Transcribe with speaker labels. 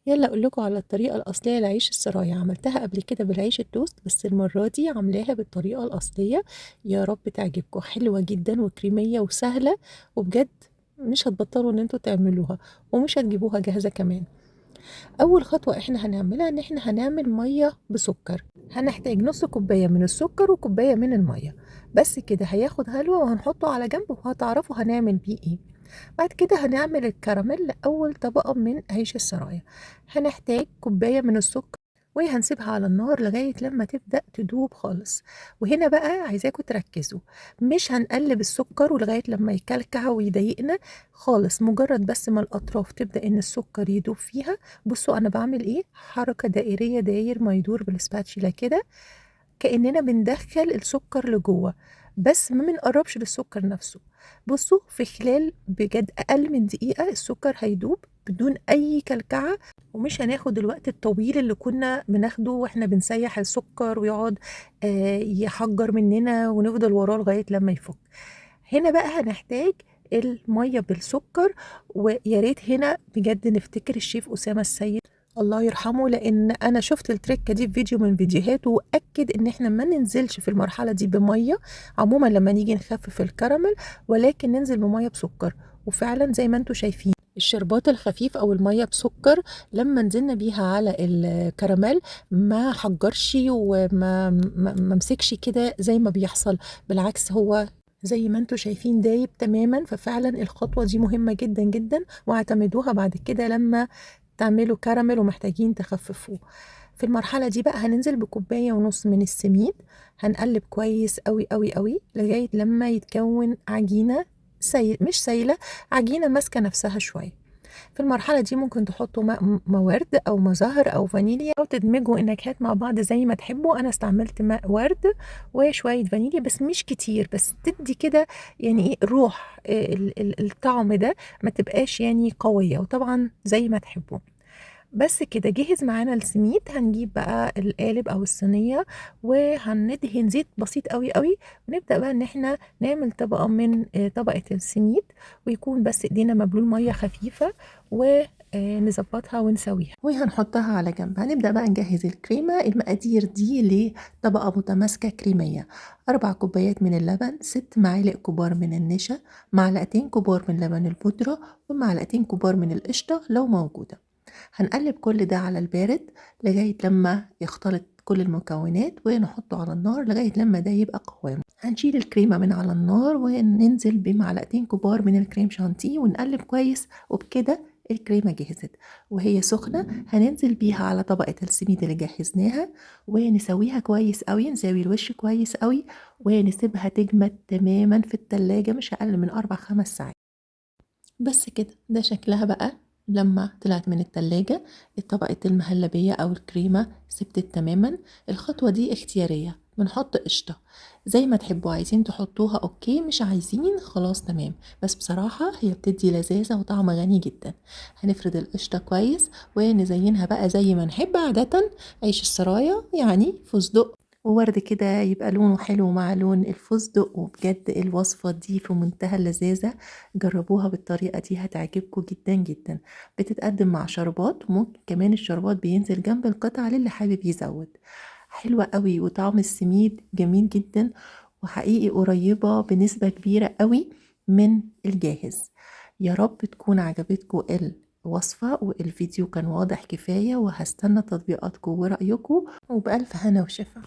Speaker 1: يلا اقول لكم على الطريقه الاصليه لعيش السرايا. عملتها قبل كده بالعيش التوست، بس المره دي عاملاها بالطريقه الاصليه. يا رب تعجبكم، حلوه جدا وكريميه وسهله، وبجد مش هتبطلوا ان انتوا تعملوها، ومش هتجيبوها جاهزه كمان. اول خطوه احنا هنعملها ان احنا هنعمل ميه بسكر. هنحتاج نص كوبايه من السكر وكوبايه من الميه، بس كده هياخد هلوه، وهنحطه على جنب وهتعرفوا هنعمل بيه ايه. بعد كده هنعمل الكراميل لأول طبقة من عيش السرايا. هنحتاج كوباية من السكر، وهنسيبها على النار لغاية لما تبدأ تدوب خالص. وهنا بقى عايزاكم تركزوا، مش هنقلب السكر ولغاية لما يكلكع ويضايقنا خالص، مجرد بس ما الأطراف تبدأ إن السكر يدوب فيها. بصوا أنا بعمل إيه، حركة دائرية داير ما يدور بالسباتشيلا كده، كأننا بندخل السكر لجوه، بس ما بنقربش للسكر نفسه. بصوا في خلال بجد أقل من دقيقة السكر هيدوب بدون أي كلكعة، ومش هناخد الوقت الطويل اللي كنا بناخده واحنا بنسيح السكر ويقعد يحجر مننا ونفضل وراه لغاية لما يفك. هنا بقى هنحتاج المية بالسكر. ويا ريت هنا بجد نفتكر الشيف أسامة السيد الله يرحمه، لان انا شفت التركه دي في فيديو من فيديوهاته، واكد ان احنا ما ننزلش في المرحله دي بميه عموما لما نيجي نخفف الكراميل، ولكن ننزل بميه بسكر. وفعلا زي ما انتم شايفين الشربات الخفيف او الميه بسكر لما نزلنا بيها على الكراميل ما حجرش وما ما مسكش كده زي ما بيحصل، بالعكس هو زي ما انتم شايفين دايب تماما. ففعلا الخطوه دي مهمه جدا جدا، واعتمدوها بعد كده لما تعملوا كراميل ومحتاجين تخففوه. في المرحلة دي بقى هننزل بكوباية ونص من السميد، هنقلب كويس قوي قوي قوي لغاية لما يتكون عجينة مش سايلة، عجينة ماسكة نفسها شوية. في المرحلة دي ممكن تحطوا ماء ورد أو ماء زهر أو فانيليا، أو تدمجوا النكهات مع بعض زي ما تحبوا. أنا استعملت ماء ورد وشوية فانيليا بس مش كتير، بس تدي كده يعني إيه روح الطعم ده، ما تبقاش يعني قوية، وطبعا زي ما تحبوا. بس كده جهز معانا السميد. هنجيب بقى القالب او الصينيه، وهندهن زيت بسيط قوي قوي، ونبدا بقى ان احنا نعمل طبقه من طبقه السميد، ويكون بس ايدينا مبلول ميه خفيفه، ونظبطها ونسويها وهنحطها على جنب. هنبدأ بقى نجهز الكريمة. المقادير دي لطبقة متماسكة كريمية: 4 كوبايات من اللبن، 6 معالق كبار من النشا، معلقتين كبار من لبن البودرة، ومعلقتين كبار من القشطة لو موجودة. هنقلب كل ده على البارد لغاية لما يختلط كل المكونات، ونحطه على النار لغاية لما ده يبقى قوام. هنشيل الكريمة من على النار وننزل بمعلقتين كبار من الكريم شانتيه ونقلب كويس، وبكده الكريمة جهزت. وهي سخنة هننزل بيها على طبقة السميد اللي جهزناها، ونسويها كويس قوي، نسوي الوش كويس قوي، ونسيبها تجمد تماما في التلاجة مش أقل من 4-5 ساعات. بس كده ده شكلها بقى لما طلعت من التلاجة. طبقة المهلبية أو الكريمة سبتت تماما. الخطوة دي اختيارية، بنحط قشطة زي ما تحبوا، عايزين تحطوها اوكي، مش عايزين خلاص تمام، بس بصراحة هي بتدي لذاذة وطعم غني جدا. هنفرد القشطة كويس ونزينها بقى زي ما نحب عادة، عيش السرايا يعني فستق وورد كده يبقى لونه حلو مع لون الفستق. وبجد الوصفة دي في منتهى اللذاذة، جربوها بالطريقة دي هتعجبكم جدا جدا. بتتقدم مع شربات، ممكن كمان الشربات بينزل جنب القطع للي حابب يزود. حلوة قوي، وطعم السميد جميل جدا، وحقيقي قريبة بنسبة كبيرة قوي من الجاهز. يا رب تكون عجبتكم الوصفة والفيديو كان واضح كفاية، وهستنى تطبيقاتكم ورأيكم، وبألف هنا وشفا.